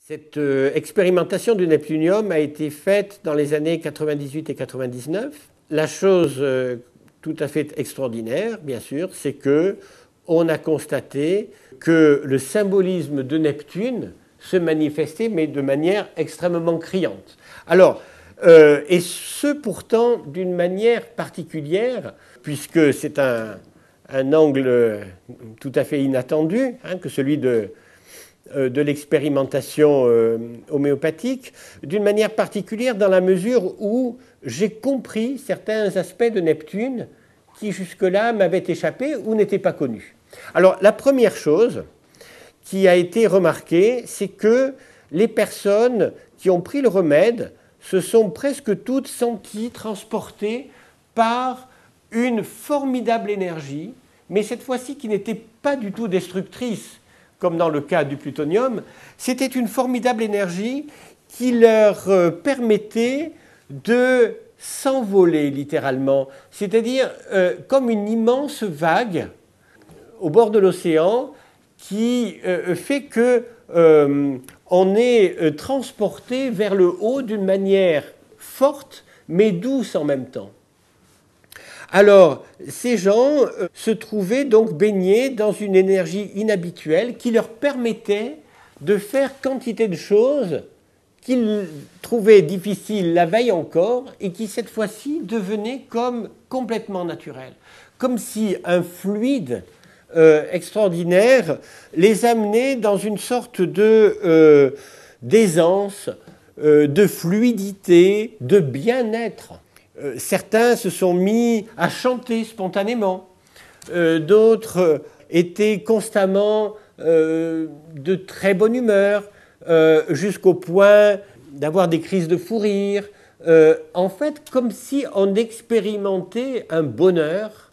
Cette expérimentation du neptunium a été faite dans les années 98 et 99. La chose tout à fait extraordinaire, bien sûr, c'est que on a constaté que le symbolisme de Neptune se manifestait, mais de manière extrêmement criante. Alors, et ce pourtant d'une manière particulière, puisque c'est un angle tout à fait inattendu, que celui de l'expérimentation homéopathique, d'une manière particulière dans la mesure où j'ai compris certains aspects de Neptune qui jusque-là m'avaient échappé ou n'étaient pas connus. Alors la première chose qui a été remarquée, c'est que les personnes qui ont pris le remède se sont presque toutes senties transportées par une formidable énergie, mais cette fois-ci qui n'était pas du tout destructrice, comme dans le cas du plutonium. C'était une formidable énergie qui leur permettait de s'envoler littéralement, c'est-à-dire comme une immense vague au bord de l'océan qui fait que on est transporté vers le haut d'une manière forte mais douce en même temps. Alors, ces gens se trouvaient donc baignés dans une énergie inhabituelle qui leur permettait de faire quantité de choses qu'ils trouvaient difficiles la veille encore et qui cette fois-ci devenaient comme complètement naturelles. Comme si un fluide extraordinaire les amenait dans une sorte d'aisance, de fluidité, de bien-être. Certains se sont mis à chanter spontanément, d'autres étaient constamment de très bonne humeur, jusqu'au point d'avoir des crises de fou rire. En fait, comme si on expérimentait un bonheur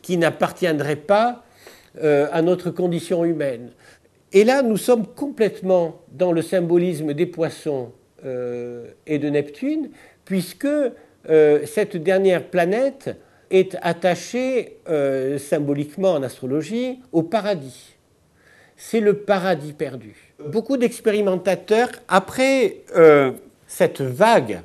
qui n'appartiendrait pas à notre condition humaine. Et là, nous sommes complètement dans le symbolisme des poissons et de Neptune, puisque cette dernière planète est attachée symboliquement en astrologie au paradis. C'est le paradis perdu. Beaucoup d'expérimentateurs, après cette vague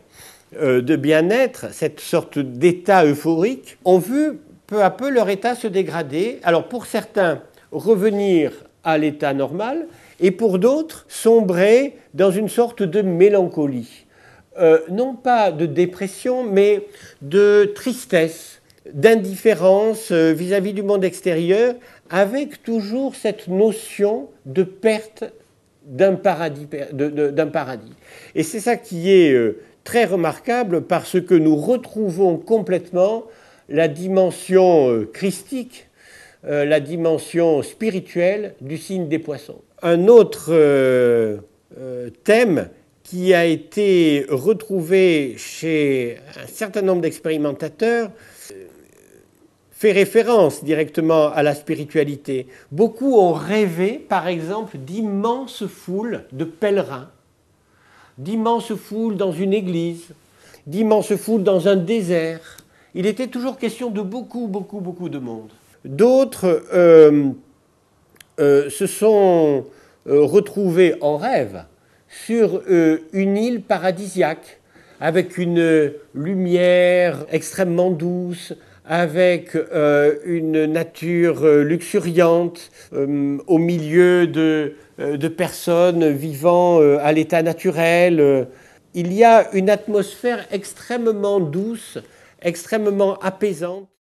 de bien-être, cette sorte d'état euphorique, ont vu peu à peu leur état se dégrader. Alors pour certains, revenir à l'état normal, et pour d'autres, sombrer dans une sorte de mélancolie. Non pas de dépression, mais de tristesse, d'indifférence vis-à-vis du monde extérieur, avec toujours cette notion de perte d'un paradis. Et c'est ça qui est très remarquable, parce que nous retrouvons complètement la dimension christique, la dimension spirituelle du signe des poissons. Un autre thème qui a été retrouvé chez un certain nombre d'expérimentateurs fait référence directement à la spiritualité. Beaucoup ont rêvé, par exemple, d'immenses foules de pèlerins, d'immenses foules dans une église, d'immenses foules dans un désert. Il était toujours question de beaucoup de monde. D'autres se sont retrouvés en rêve sur une île paradisiaque, avec une lumière extrêmement douce, avec une nature luxuriante, au milieu de personnes vivant à l'état naturel. Il y a une atmosphère extrêmement douce, extrêmement apaisante.